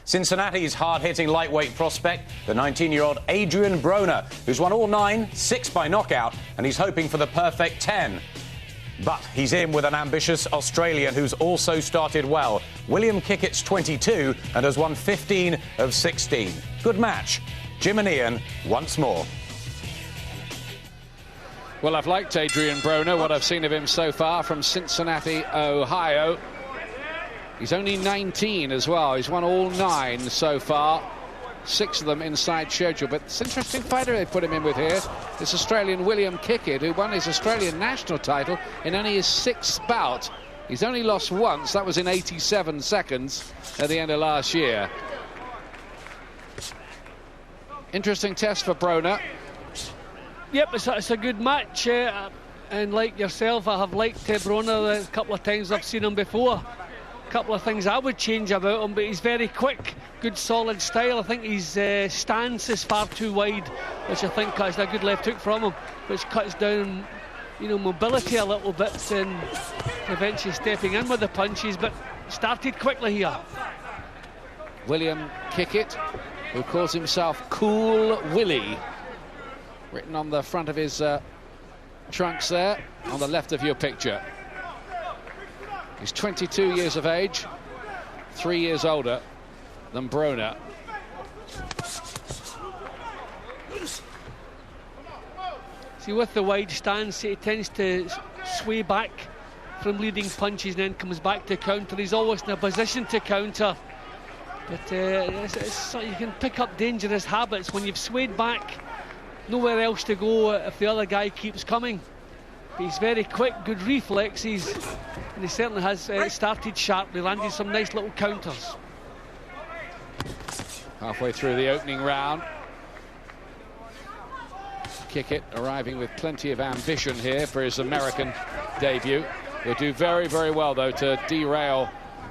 Cincinnati's hard-hitting lightweight prospect, the 19-year-old Adrien Broner, who's won all 9, 6 by knockout, and he's hoping for the perfect 10. But he's in with an ambitious Australian who's also started well. Willie Kickett's 22 and has won 15 of 16. Good match. Jim and Ian once more. Well, I've liked Adrien Broner, what I've seen of him so far from Cincinnati, Ohio. He's only 19 as well. He's won all 9 so far. 6 of them inside schedule. But it's an interesting fighter they put him in with here. This Australian Willie Kickett, who won his Australian national title in only his 6th bout. He's only lost once. That was in 87 seconds at the end of last year. Interesting test for Broner. Yep, it's a good match. And like yourself, I have liked Broner a couple of times. I've seen him before. A couple of things I would change about him, but he's very quick, good solid style. I think his stance is far too wide, which I think is a good left hook from him, which cuts down, you know, mobility a little bit and prevents you stepping in with the punches, but started quickly here. Willie Kickett, who calls himself Cool Willie, written on the front of his trunks there, on the left of your picture. He's 22 years of age, 3 years older than Broner. See, with the wide stance, he tends to sway back from leading punches and then comes back to counter. He's always in a position to counter. But you can pick up dangerous habits when you've swayed back, nowhere else to go if the other guy keeps coming. But he's very quick, good reflexes, and he certainly has started sharply, landing some nice little counters. Halfway through the opening round. Kickett arriving with plenty of ambition here for his American debut. He'll do very, very well, though, to derail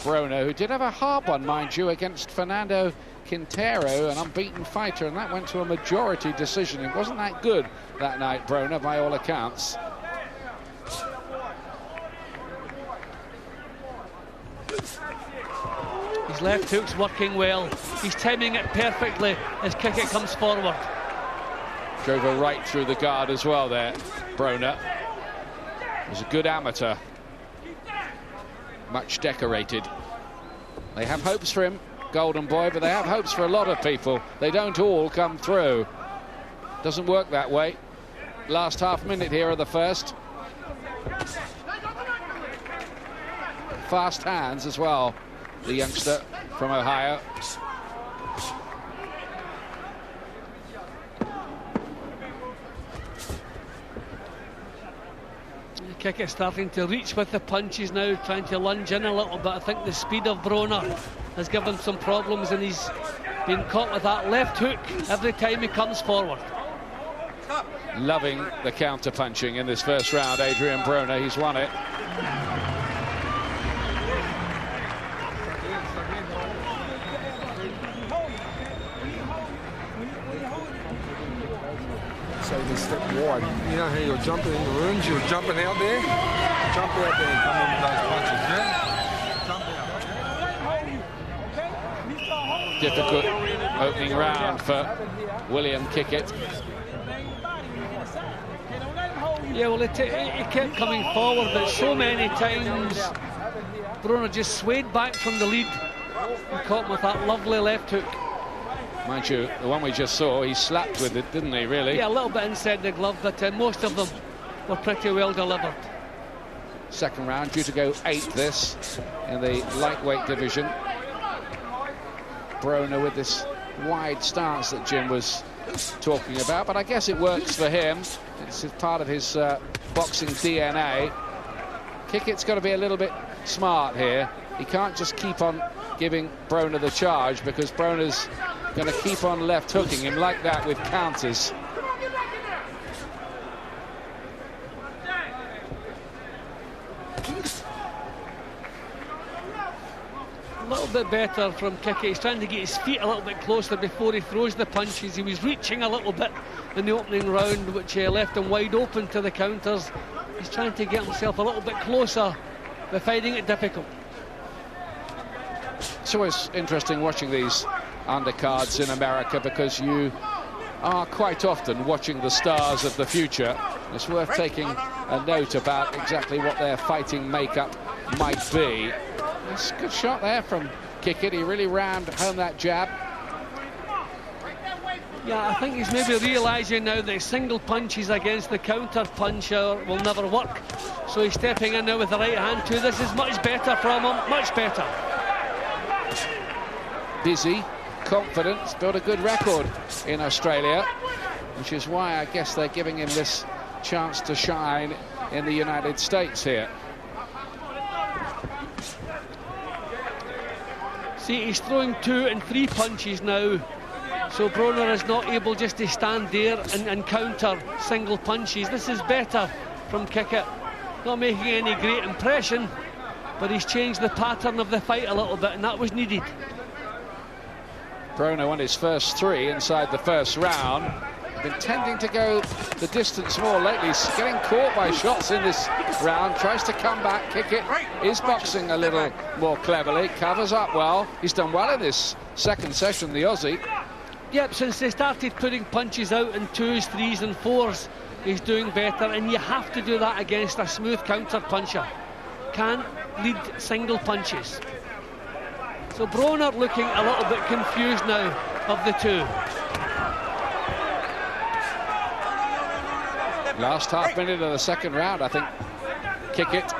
Broner, who did have a hard one, mind you, against Fernando Quintero, an unbeaten fighter, and that went to a majority decision. It wasn't that good that night, Broner, by all accounts. His left hook's working well. He's timing it perfectly as Kickett comes forward. Drove her right through the guard as well there, Broner. Was a good amateur. Much decorated. They have hopes for him, Golden Boy, but they have hopes for a lot of people. They don't all come through. Doesn't work that way. Last half minute here of the first. Fast hands as well, the youngster from Ohio. Kickett starting to reach with the punches now, trying to lunge in a little bit. I think the speed of Broner has given some problems, and he's been caught with that left hook every time he comes forward. Loving the counter punching in this first round, Adrien Broner. He's won it. So they step wide. You know how you're jumping in the rooms, you're jumping out there? Jump out there and come in with those punches, yeah? Difficult opening round for Willie Kickett. Yeah, well, he kept coming forward, but so many times Broner just swayed back from the lead and caught him with that lovely left hook. Mind you, the one we just saw, he slapped with it, didn't he, really? Yeah, a little bit inside the glove, but most of them were pretty well delivered. Second round, due to go 8th this in the lightweight division. Broner with this wide stance that Jim was talking about, but I guess it works for him. It's part of his boxing DNA. Kickett's got to be a little bit smart here. He can't just keep on giving Broner the charge, because Broner's going to keep on left hooking him like that with counters. A little bit better from Kickett. He's trying to get his feet a little bit closer before he throws the punches. He was reaching a little bit in the opening round, which left him wide open to the counters. He's trying to get himself a little bit closer, but finding it difficult. It's always interesting watching these undercards in America because you are quite often watching the stars of the future. It's worth taking a note about exactly what their fighting makeup might be. It's a good shot there from Kickett. He really rammed home that jab. Yeah, I think he's maybe realising now that single punches against the counter puncher will never work. So he's stepping in now with the right hand too. This is much better from him, much better. Busy, confident, he's built a good record in Australia, which is why I guess they're giving him this chance to shine in the United States here. See, he's throwing 2 and 3 punches now. So Broner is not able just to stand there and counter single punches. This is better from Kickett. Not making any great impression, but he's changed the pattern of the fight a little bit, and that was needed. Broner won his first 3 inside the first round. Been tending to go the distance more lately. He's getting caught by shots in this round. Tries to come back. Kickett is boxing a little more cleverly. Covers up well. He's done well in this second session, the Aussie. Yep, since they started putting punches out in 2s, 3s and 4s, he's doing better, and you have to do that against a smooth counter puncher. Can't lead single punches. So Broner looking a little bit confused now of the two. Last half minute of the second round, I think Kickett,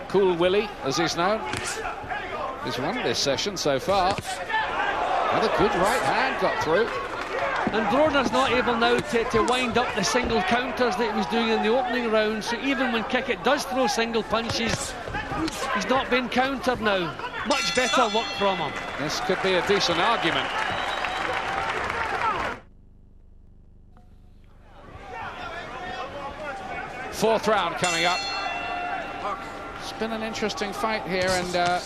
Cool Willie as he's known, he's won this session so far. Another good right hand got through. And Broner's not able now to wind up the single counters that he was doing in the opening round, so even when Kickett does throw single punches, he's not been countered now. Much better work from him. This could be a decent argument. Fourth round coming up. It's been an interesting fight here, and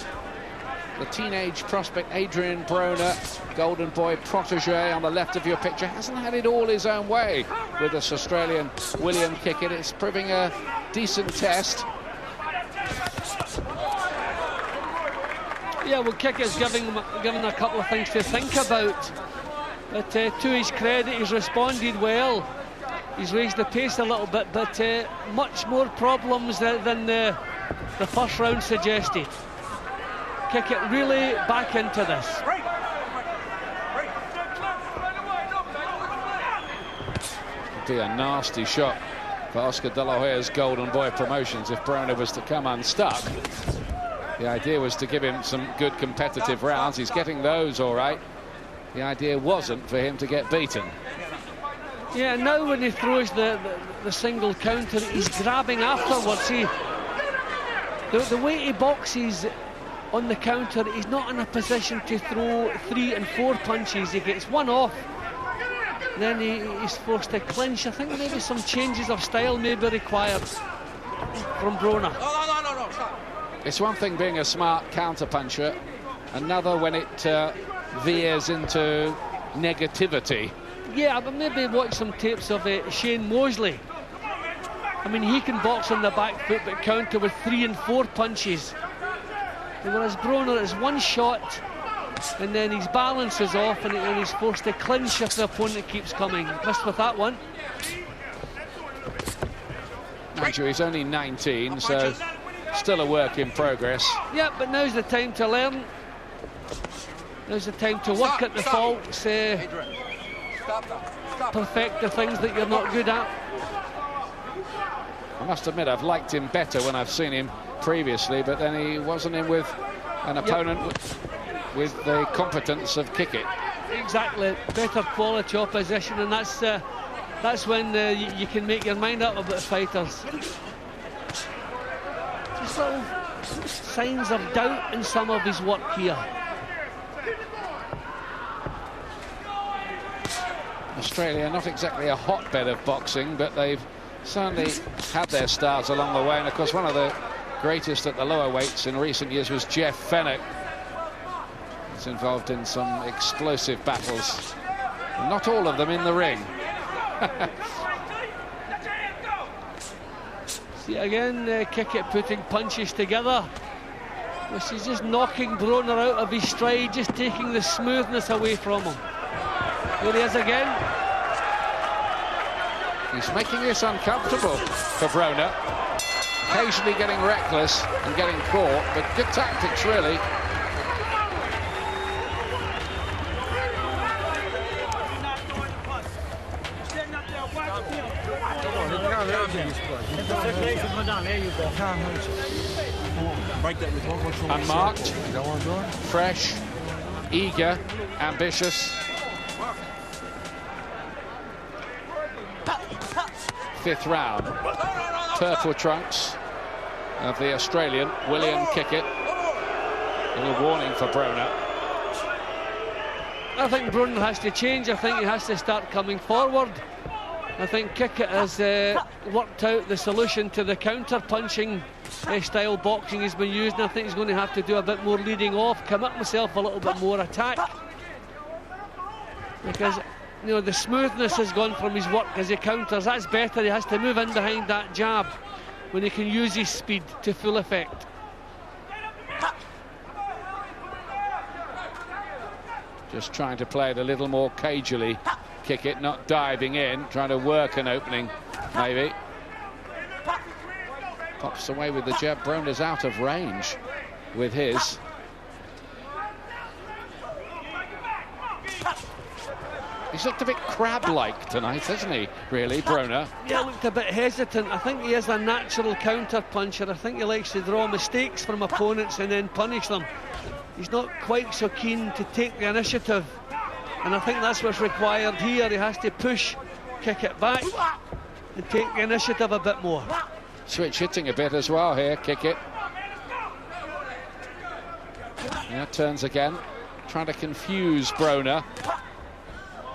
the teenage prospect Adrien Broner, golden boy protege on the left of your picture, hasn't had it all his own way with this Australian William Kickett. It's proving a decent test. Yeah, well, Kickett's given a couple of things to think about. But to his credit, he's responded well. He's raised the pace a little bit, but much more problems than the first round suggested. Kickett really back into this. It'd be a nasty shot for Oscar De La Hoya's Golden Boy Promotions if Broner was to come unstuck. The idea was to give him some good competitive rounds. He's getting those all right. The idea wasn't for him to get beaten. Yeah, now when he throws the single counter, he's grabbing afterwards. The way he boxes on the counter, he's not in a position to throw 3 and 4 punches. He gets one off, then he's forced to clinch. I think maybe some changes of style may be required from Broner. No, stop. It's one thing being a smart counter puncher, another when it veers into negativity. Yeah, but maybe watch some tapes of Shane Mosley. I mean, he can box on the back foot but counter with 3 and 4 punches. Whereas Broner is one shot and then his balance is off and he's forced to clinch if the opponent keeps coming. Missed with that one. Mind you, he's only 19, so still a work in progress. Yeah, but now's the time to learn. Now's the time to work at the faults, perfect the things that you're not good at. I must admit, I've liked him better when I've seen him previously, but then he wasn't in with an opponent with the competence of Kickett. Exactly, better quality opposition, and that's when you can make your mind up about fighters. Just little signs of doubt in some of his work here. Australia, not exactly a hotbed of boxing, but they've certainly had their stars along the way. And of course, one of the greatest at the lower weights in recent years was Jeff Fenech. He's involved in some explosive battles, not all of them in the ring. See again, Kickett putting punches together. Well, she's just knocking Broner out of his stride, just taking the smoothness away from him. There he is again. He's making this uncomfortable for Broner. Occasionally getting reckless and getting caught, but good tactics, really. Unmarked, fresh, eager, ambitious. Fifth round. Purple trunks of the Australian, Willie Kickett. A little warning for Broner. I think Broner has to change. I think he has to start coming forward. I think Kickett has worked out the solution to the counter-punching style boxing he's been using. I think he's going to have to do a bit more leading off, commit himself a little bit more attack. Because, you know, the smoothness has gone from his work as he counters. That's better. He has to move in behind that jab when he can use his speed to full effect. Just trying to play it a little more cagily. Kickett not diving in, trying to work an opening, maybe. Pops away with the jab. Broner's out of range with his. He's looked a bit crab-like tonight, hasn't he, really, Broner? Yeah, looked a bit hesitant. I think he is a natural counter-puncher. I think he likes to draw mistakes from opponents and then punish them. He's not quite so keen to take the initiative. And I think that's what's required here. He has to push, kick it back, and take the initiative a bit more. Switch hitting a bit as well here, Kickett. Yeah, turns again, trying to confuse Broner.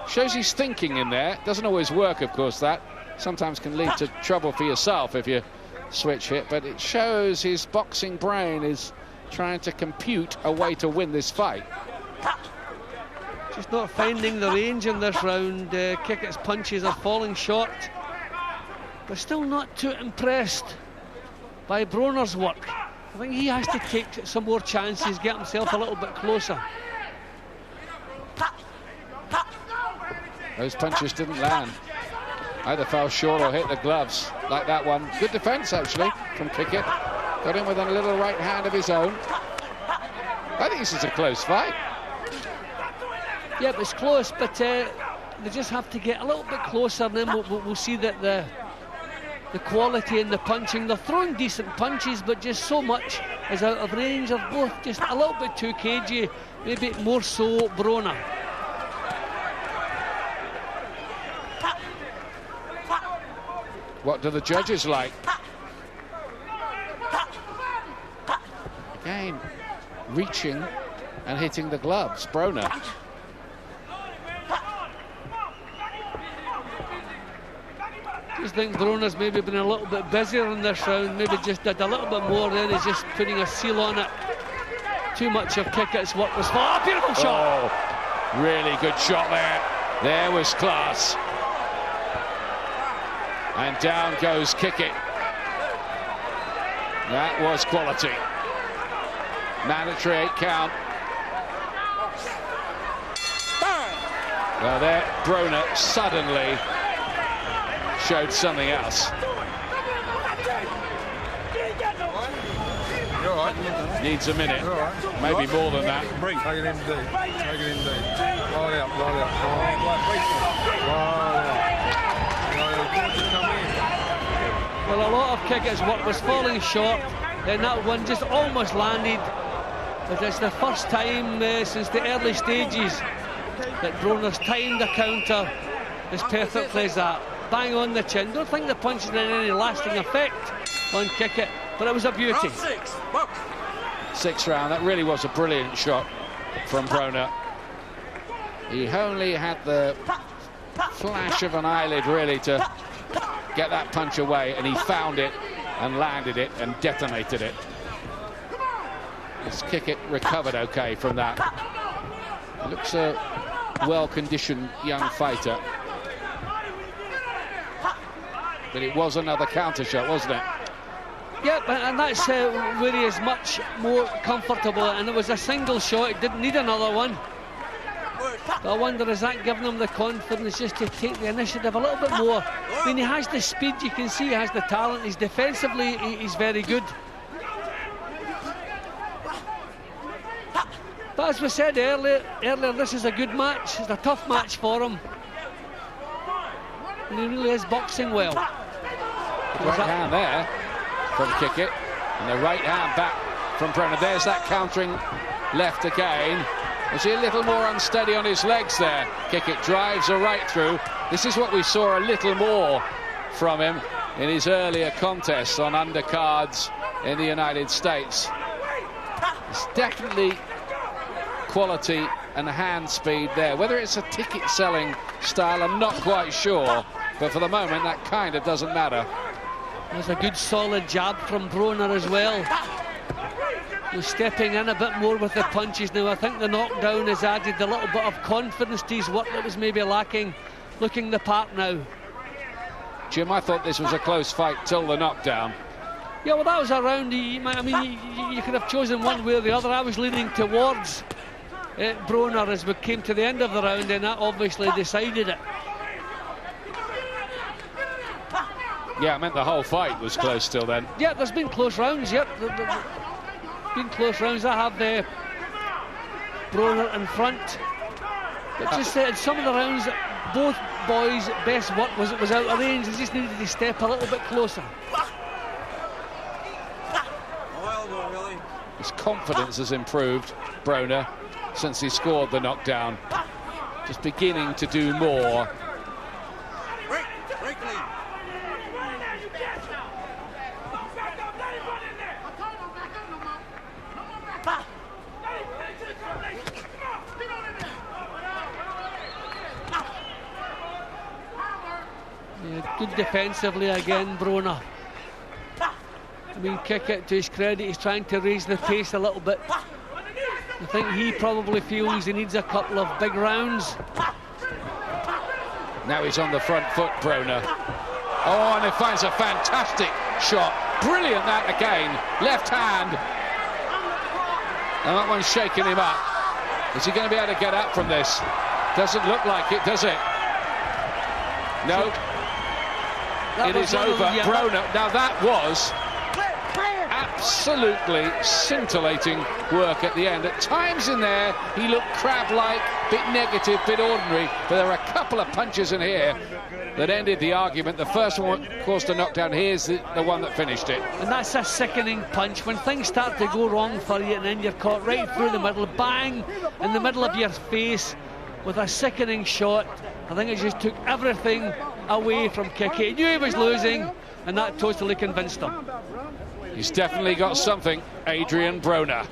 Shows he's thinking in there. Doesn't always work, of course, that. Sometimes can lead to trouble for yourself if you switch hit, but it shows his boxing brain is trying to compute a way to win this fight. Just not finding the range in this round. Kickett's punches are falling short, but still not too impressed by Broner's work. I think he has to take some more chances, get himself a little bit closer. Those punches didn't land. Either fell short or hit the gloves, like that one. Good defence, actually, from Kickett. Got in with a little right hand of his own. I think this is a close fight. Yep, it's close, but they just have to get a little bit closer, and then we'll see that the quality in the punching. They're throwing decent punches, but just so much is out of range. Of both just a little bit too cagey, maybe more so Broner. What do the judges like? Again, reaching and hitting the gloves, Broner. I just think Broner's maybe been a little bit busier in this round, maybe just did a little bit more, then he's just putting a seal on it. Too much of Kickett's work was far. Oh, beautiful shot! Oh, really good shot there. There was class. And down goes Kickett. That was quality. Mandatory 8 count. Well, there, Broner suddenly showed something else. Needs a minute, maybe more than that. Take it in deep. Take it in deep. Roll out, roll out. Roll out. Well, a lot of Kickett's work was falling short, then that one just almost landed. But it's the first time since the early stages that Broner's timed a counter as perfectly as that. Bang on the chin. Don't think the punch had any lasting effect on Kickett, but it was a beauty. Sixth round, that really was a brilliant shot from Broner. He only had the flash of an eyelid, really, to get that punch away, and he found it and landed it and detonated it. This Kickett recovered okay from that. He looks a well-conditioned young fighter. But it was another counter shot, wasn't it? Yep, and that's where he is much more comfortable, and it was a single shot, he didn't need another one. But I wonder, is that giving him the confidence just to take the initiative a little bit more? I mean, he has the speed, you can see he has the talent, he's defensively, he's very good. But as we said earlier, this is a good match, it's a tough match for him. And he really is boxing well. Right hand there from Kickett, and the right hand back from Broner. There's that countering left again. Was he a little more unsteady on his legs there? Kickett drives a right through. This is what we saw a little more from him in his earlier contests on undercards in the United States. It's definitely quality and hand speed there. Whether it's a ticket selling style, I'm not quite sure, but for the moment that kind of doesn't matter. There's a good solid jab from Broner as well. He's stepping in a bit more with the punches now. I think the knockdown has added a little bit of confidence to his work that was maybe lacking. Looking the part now. Jim, I thought this was a close fight till the knockdown. Yeah, well, that was a round. I mean, you could have chosen one way or the other. I was leaning towards Broner as we came to the end of the round, and that obviously decided it. Yeah, I meant the whole fight was close till then. Yeah, there's been close rounds, yep. Been close rounds. I have Broner in front. But just in some of the rounds, both boys' best work was out of range. They just needed to step a little bit closer. His confidence has improved, Broner, since he scored the knockdown. Just beginning to do more. Yeah, good defensively again, Broner. I mean, Kickett, to his credit, he's trying to raise the pace a little bit. I think he probably feels he needs a couple of big rounds. Now he's on the front foot, Broner. Oh, and he finds a fantastic shot. Brilliant that again. Left hand. And that one's shaking him up. Is he going to be able to get up from this? Doesn't look like it, does it? No. It is over. Broner. Now that was absolutely scintillating work at the end. At times in there, he looked crab-like, bit negative, bit ordinary, but there were a couple of punches in here that ended the argument. The first one caused a knockdown. Here's the one that finished it. And that's a sickening punch. When things start to go wrong for you and then you're caught right through the middle, bang, in the middle of your face with a sickening shot. I think it just took everything away from Kickett. He knew he was losing, and that totally convinced him. He's definitely got something, Adrien Broner.